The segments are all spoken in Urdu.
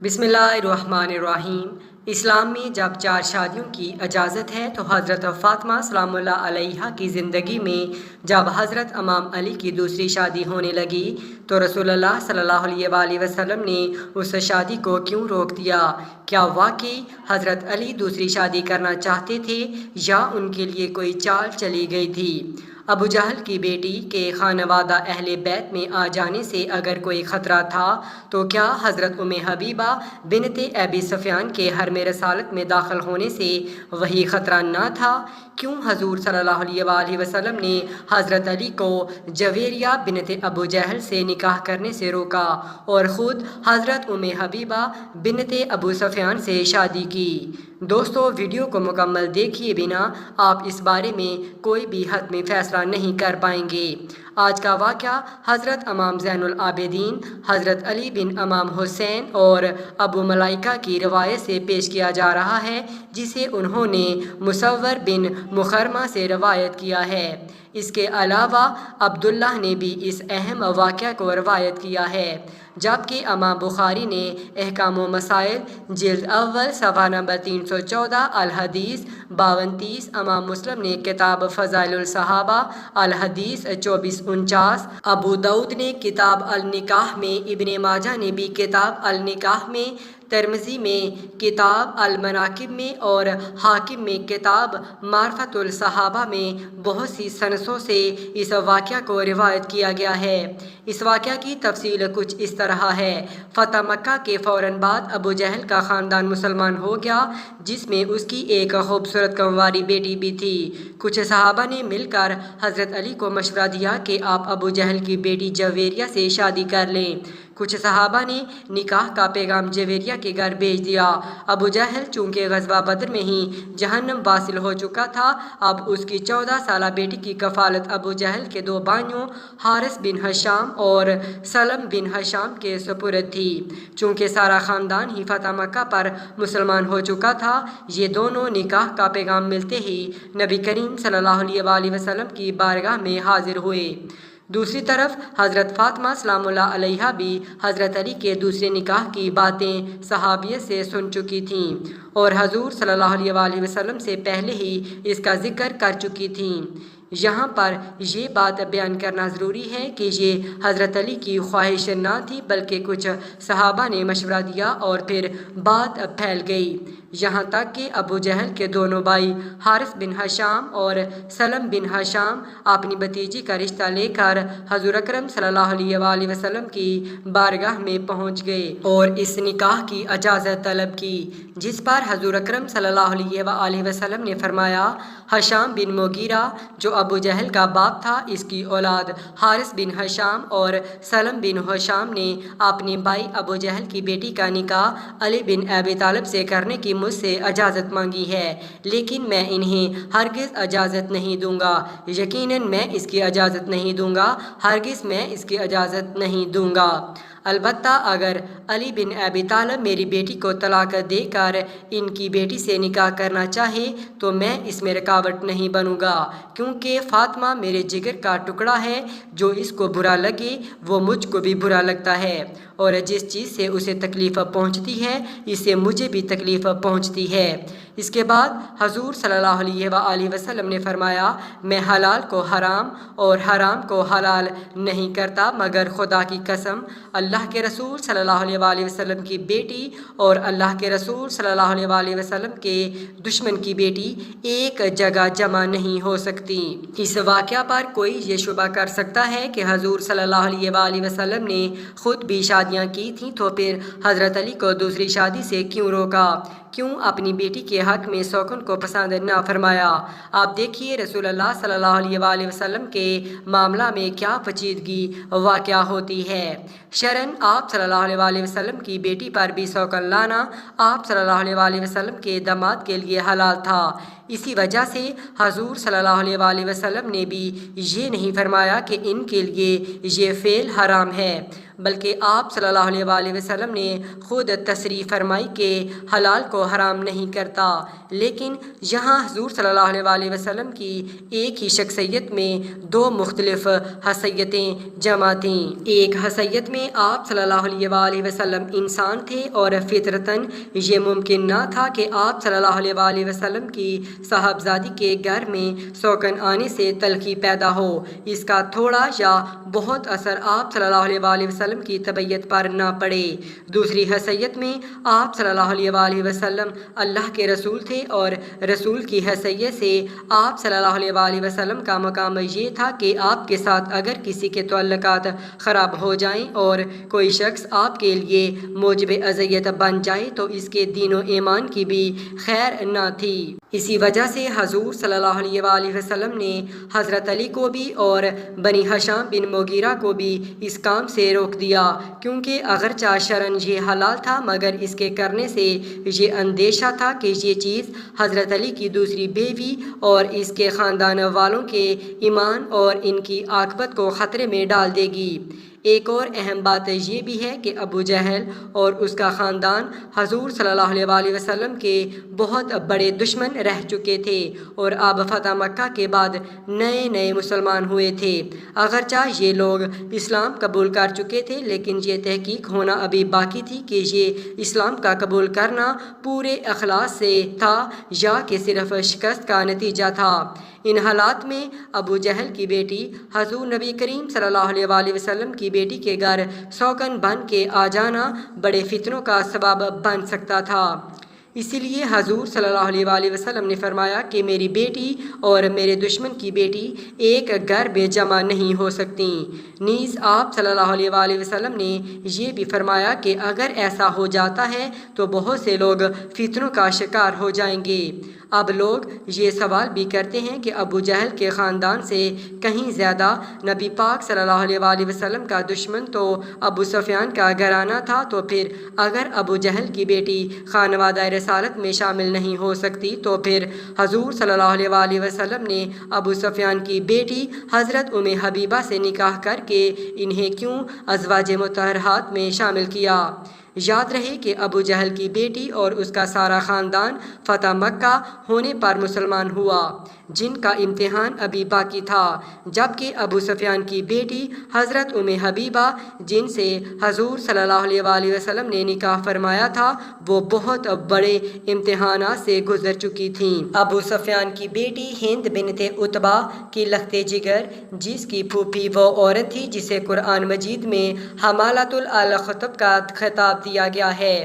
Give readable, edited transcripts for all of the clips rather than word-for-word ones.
بسم اللہ الرحمن الرحیم۔ اسلام میں جب 4 شادیوں کی اجازت ہے تو حضرت فاطمہ سلام اللہ علیہا کی زندگی میں جب حضرت امام علی کی دوسری شادی ہونے لگی تو رسول اللہ صلی اللہ علیہ وآلہ وسلم نے اس شادی کو کیوں روک دیا؟ کیا واقعی حضرت علی دوسری شادی کرنا چاہتے تھے یا ان کے لیے کوئی چال چلی گئی تھی؟ ابو جہل کی بیٹی کے خانوادہ اہل بیت میں آ جانے سے اگر کوئی خطرہ تھا تو کیا حضرت ام حبیبہ بنت ابی سفیان کے حرم رسالت میں داخل ہونے سے وہی خطرہ نہ تھا؟ کیوں حضور صلی اللہ علیہ وآلہ وسلم نے حضرت علی کو جویریہ بنت ابو جہل سے نکاح کرنے سے روکا اور خود حضرت ام حبیبہ بنت ابو سفیان سے شادی کی؟ دوستو، ویڈیو کو مکمل دیکھیے بنا آپ اس بارے میں کوئی بھی حتمی فیصلہ نہیں کر پائیں گے۔ آج کا واقعہ حضرت امام زین العابدین حضرت علی بن امام حسین اور ابو ملائکہ کی روایت سے پیش کیا جا رہا ہے، جسے انہوں نے مصور بن مخرمہ سے روایت کیا ہے۔ اس کے علاوہ عبداللہ نے بھی اس اہم واقعہ کو روایت کیا ہے، جبکہ امام بخاری نے احکام و مسائل جلد اول صفحہ نمبر 314 الحدیث 5230، امام مسلم نے کتاب فضائل الصحابہ الحدیث 2449، ابو داؤد نے کتاب النکاح میں، ابن ماجہ نے بھی کتاب النکاح میں، ترمذی میں کتاب المناقب میں اور حاکم میں کتاب معرفت الصحابہ میں بہت سی سندوں سے اس واقعہ کو روایت کیا گیا ہے۔ اس واقعہ کی تفصیل کچھ اس طرح ہے۔ فتح مکہ کے فوراً بعد ابو جہل کا خاندان مسلمان ہو گیا، جس میں اس کی ایک خوبصورت کنواری بیٹی بھی تھی۔ کچھ صحابہ نے مل کر حضرت علی کو مشورہ دیا کہ آپ ابو جہل کی بیٹی جویریہ سے شادی کر لیں۔ کچھ صحابہ نے نکاح کا پیغام جویریہ کے گھر بھیج دیا۔ ابو جہل چونکہ غزوہ بدر میں ہی جہنم واصل ہو چکا تھا، اب اس کی 14 سالہ بیٹی کی کفالت ابو جہل کے 2 بھائیوں حارث بن ہشام اور سلم بن ہشام کے سپرد تھی۔ چونکہ سارا خاندان ہی فتح مکہ پر مسلمان ہو چکا تھا، یہ دونوں نکاح کا پیغام ملتے ہی نبی کریم صلی اللہ علیہ وآلہ وسلم کی بارگاہ میں حاضر ہوئے۔ دوسری طرف حضرت فاطمہ سلام اللہ علیہا بھی حضرت علی کے دوسرے نکاح کی باتیں صحابیت سے سن چکی تھیں اور حضور صلی اللہ علیہ وآلہ وسلم سے پہلے ہی اس کا ذکر کر چکی تھیں۔ یہاں پر یہ بات بیان کرنا ضروری ہے کہ یہ حضرت علی کی خواہش نہ تھی، بلکہ کچھ صحابہ نے مشورہ دیا اور پھر بات پھیل گئی، یہاں تک کہ ابو جہل کے دونوں بھائی حارث بن ہشام اور سلم بن ہشام اپنی بھتیجی کا رشتہ لے کر حضور اکرم صلی اللہ علیہ وآلہ وسلم کی بارگاہ میں پہنچ گئے اور اس نکاح کی اجازت طلب کی، جس پر حضور اکرم صلی اللہ علیہ وآلہ وسلم نے فرمایا، ہشام بن مغیرہ جو ابو جہل کا باپ تھا، اس کی اولاد حارث بن ہشام اور سلم بن ہشام نے اپنے بھائی ابو جہل کی بیٹی کا نکاح علی بن ابی طالب سے کرنے کی مجھ سے اجازت مانگی ہے، لیکن میں انہیں ہرگز اجازت نہیں دوں گا، یقیناً میں اس کی اجازت نہیں دوں گا، ہرگز میں اس کی اجازت نہیں دوں گا۔ البتہ اگر علی بن ابی طالب میری بیٹی کو طلاق دے کر ان کی بیٹی سے نکاح کرنا چاہے تو میں اس میں رکاوٹ نہیں بنوں گا، کیونکہ فاطمہ میرے جگر کا ٹکڑا ہے، جو اس کو برا لگے وہ مجھ کو بھی برا لگتا ہے، اور جس چیز سے اسے تکلیف پہنچتی ہے اس سے مجھے بھی تکلیف پہنچتی ہے۔ اس کے بعد حضور صلی اللہ علیہ وآلہ وسلم نے فرمایا، میں حلال کو حرام اور حرام کو حلال نہیں کرتا مگر خدا کی قسم، اللہ کے رسول صلی اللہ علیہ وآلہ وسلم کی بیٹی اور اللہ کے رسول صلی اللہ علیہ وآلہ وسلم کے دشمن کی بیٹی ایک جگہ جمع نہیں ہو سکتی۔ اس واقعہ پر کوئی یہ شبہ کر سکتا ہے کہ حضور صلی اللہ علیہ وآلہ وسلم نے خود بھی شادیاں کی تھیں، تو پھر حضرت علی کو دوسری شادی سے کیوں روکا؟ کیوں اپنی بیٹی کے حق میں سوکن کو پسند نہ فرمایا؟ آپ دیکھیے رسول اللہ صلی اللہ علیہ وآلہ وسلم کے معاملہ میں کیا پیچیدگی واقع ہوتی ہے۔ شرعاً آپ صلی اللہ علیہ وآلہ وسلم کی بیٹی پر بھی سوکن لانا آپ صلی اللہ علیہ وآلہ وسلم کے داماد کے لیے حلال تھا، اسی وجہ سے حضور صلی اللہ علیہ وآلہ وسلم نے بھی یہ نہیں فرمایا کہ ان کے لیے یہ فعل حرام ہے، بلکہ آپ صلی اللہ علیہ وآلہ وسلم نے خود تصریح فرمائی کہ حلال کو حرام نہیں کرتا، لیکن یہاں حضور صلی اللہ علیہ وآلہ وسلم کی ایک ہی شخصیت میں دو مختلف حیثیتیں جمع تھیں۔ ایک حیثیت میں آپ صلی اللہ علیہ وآلہ وسلم انسان تھے اور فطرتاً یہ ممکن نہ تھا کہ آپ صلی اللہ علیہ وآلہ وسلم کی صاحبزادی کے گھر میں سوکن آنے سے تلخی پیدا ہو، اس کا تھوڑا یا بہت اثر آپ صلی اللہ علیہ وآلہ وسلم کی طبیعت پر نہ پڑے۔ دوسری حیثیت میں آپ صلی اللہ علیہ وآلہ وسلم اللہ کے رسول تھے اور رسول کی حیثیت سے آپ صلی اللہ علیہ وآلہ وسلم کا مقام یہ تھا کہ آپ کے ساتھ اگر کسی کے تعلقات خراب ہو جائیں اور کوئی شخص آپ کے لیے موجب اذیت بن جائے تو اس کے دین و ایمان کی بھی خیر نہ تھی۔ اسی وجہ سے حضور صلی اللہ علیہ وآلہ وسلم نے حضرت علی کو بھی اور بنی ہشام بن مغیرہ کو بھی اس کام سے روک دیا، کیونکہ اگرچہ شرعاً یہ حلال تھا مگر اس کے کرنے سے یہ اندیشہ تھا کہ یہ چیز حضرت علی کی دوسری بیوی اور اس کے خاندان والوں کے ایمان اور ان کی عاقبت کو خطرے میں ڈال دے گی۔ ایک اور اہم بات یہ بھی ہے کہ ابو جہل اور اس کا خاندان حضور صلی اللہ علیہ وآلہ وسلم کے بہت بڑے دشمن رہ چکے تھے اور اب فتح مکہ کے بعد نئے مسلمان ہوئے تھے۔ اگرچہ یہ لوگ اسلام قبول کر چکے تھے لیکن یہ تحقیق ہونا ابھی باقی تھی کہ یہ اسلام کا قبول کرنا پورے اخلاص سے تھا یا کہ صرف شکست کا نتیجہ تھا۔ ان حالات میں ابو جہل کی بیٹی حضور نبی کریم صلی اللہ علیہ وآلہ وسلم کی بیٹی کے گھر سوکن بن کے آ جانا بڑے فتنوں کا سبب بن سکتا تھا۔ اسی لیے حضور صلی اللہ علیہ وآلہ وسلم نے فرمایا کہ میری بیٹی اور میرے دشمن کی بیٹی ایک گھر میں جمع نہیں ہو سکتی۔ نیز آپ صلی اللہ علیہ وآلہ وسلم نے یہ بھی فرمایا کہ اگر ایسا ہو جاتا ہے تو بہت سے لوگ فتنوں کا شکار ہو جائیں گے۔ اب لوگ یہ سوال بھی کرتے ہیں کہ ابو جہل کے خاندان سے کہیں زیادہ نبی پاک صلی اللہ علیہ وآلہ وسلم کا دشمن تو ابو سفیان کا گھرانہ تھا، تو پھر اگر ابو جہل کی بیٹی خانوادہ رسالت میں شامل نہیں ہو سکتی تو پھر حضور صلی اللہ علیہ وآلہ وسلم نے ابو سفیان کی بیٹی حضرت ام حبیبہ سے نکاح کر کے انہیں کیوں ازواج مطہرات میں شامل کیا؟ یاد رہے کہ ابو جہل کی بیٹی اور اس کا سارا خاندان فتح مکہ ہونے پر مسلمان ہوا، جن کا امتحان ابھی باقی تھا، جبکہ ابو سفیان کی بیٹی حضرت ام حبیبہ جن سے حضور صلی اللہ علیہ وآلہ وسلم نے نکاح فرمایا تھا وہ بہت بڑے امتحانات سے گزر چکی تھیں۔ ابو سفیان کی بیٹی ہند بنت عتبہ کی لخت جگر، جس کی پھوپھی وہ عورت تھی جسے قرآن مجید میں حمالۃ الخطب کا خطاب دیا گیا ہے،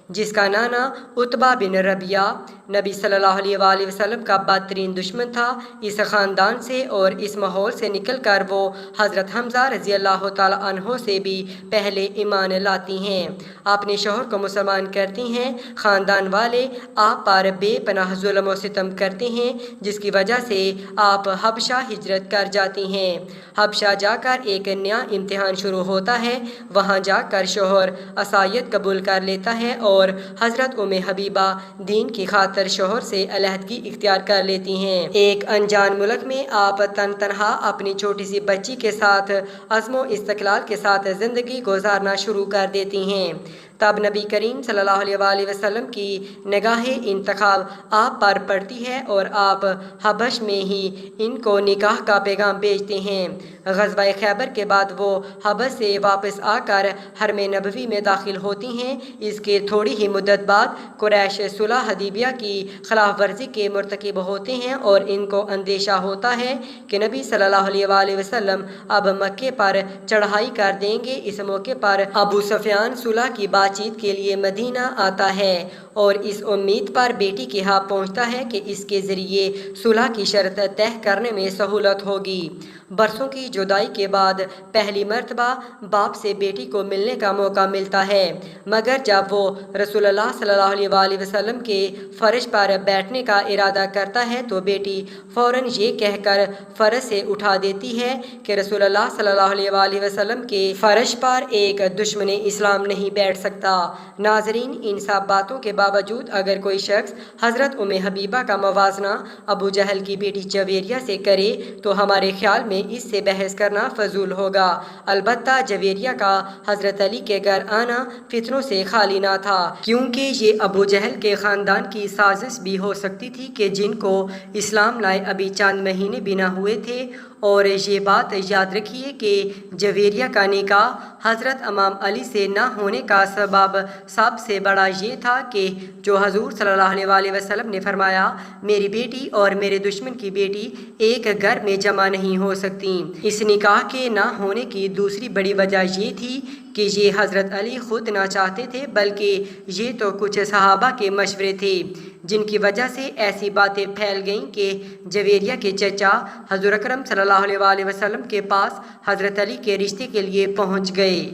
جس کا نانا عتبہ بن ربیعہ نبی صلی اللہ علیہ وآلہ وسلم کا بدترین دشمن تھا۔ اس خاندان سے اور اس ماحول سے نکل کر وہ حضرت حمزہ رضی اللہ تعالیٰ عنہ سے بھی پہلے ایمان لاتی ہیں، اپنے شوہر کو مسلمان کرتی ہیں۔ خاندان والے آپ پر بے پناہ ظلم و ستم کرتے ہیں، جس کی وجہ سے آپ حبشہ ہجرت کر جاتی ہیں۔ حبشہ جا کر ایک نیا امتحان شروع ہوتا ہے، وہاں جا کر شوہر عصایت قبول کر لیتا ہے اور حضرت ام حبیبہ دین کی خاطر شوہر سے علیحدگی اختیار کر لیتی ہیں۔ ایک انجان ملک میں آپ تنہا اپنی چھوٹی سی بچی کے ساتھ عزم و استقلال کے ساتھ زندگی گزارنا شروع کر دیتی ہیں۔ تب نبی کریم صلی اللہ علیہ وآلہ وسلم کی نگاہ انتخاب آپ پر پڑتی ہے اور آپ حبش میں ہی ان کو نکاح کا پیغام بھیجتے ہیں۔ غزوہ خیبر کے بعد وہ حبش سے واپس آ کر حرم نبوی میں داخل ہوتی ہیں۔ اس کے تھوڑی ہی مدت بعد قریش صلح حدیبیہ کی خلاف ورزی کے مرتکب ہوتے ہیں اور ان کو اندیشہ ہوتا ہے کہ نبی صلی اللہ علیہ وآلہ وسلم اب مکے پر چڑھائی کر دیں گے۔ اس موقع پر ابو سفیان صلح کی بات چیت کے لیے مدینہ آتا ہے اور اس امید پر بیٹی کے ہاں پہنچتا ہے کہ اس کے ذریعے صلح کی شرط طے کرنے میں سہولت ہوگی۔ برسوں کی جدائی کے بعد پہلی مرتبہ باپ سے بیٹی کو ملنے کا موقع ملتا ہے، مگر جب وہ رسول اللہ صلی اللہ علیہ وآلہ وسلم کے فرش پر بیٹھنے کا ارادہ کرتا ہے تو بیٹی فوراً یہ کہہ کر فرش سے اٹھا دیتی ہے کہ رسول اللہ صلی اللہ علیہ وآلہ وسلم کے فرش پر ایک دشمن اسلام نہیں بیٹھ سکتا۔ ناظرین، ان سب باتوں کے باوجود اگر کوئی شخص حضرت ام حبیبہ کا موازنہ ابو جہل کی بیٹی جویریہ سے کرے تو ہمارے خیال میں اس سے بحث کرنا فضول ہوگا۔ البتہ جویریہ کا حضرت علی کے گھر آنا فتنوں سے خالی نہ تھا، کیونکہ یہ ابو جہل کے خاندان کی سازش بھی ہو سکتی تھی کہ جن کو اسلام لائے ابھی چند مہینے بھی نہ ہوئے تھے۔ اور یہ بات یاد رکھیے کہ جویریہ کا نکاح حضرت امام علی سے نہ ہونے کا سبب سب سے بڑا یہ تھا کہ جو حضور صلی اللہ علیہ وسلم نے فرمایا، میری بیٹی اور میرے دشمن کی بیٹی ایک گھر میں جمع نہیں ہو سکتی۔ اس نکاح کے نہ ہونے کی دوسری بڑی وجہ یہ تھی کہ یہ حضرت علی خود نہ چاہتے تھے، بلکہ یہ تو کچھ صحابہ کے مشورے تھے، جن کی وجہ سے ایسی باتیں پھیل گئیں کہ جویریہ کے چچا حضور اکرم صلی اللہ علیہ وسلم کے پاس حضرت علی کے رشتے کے لیے پہنچ گئے۔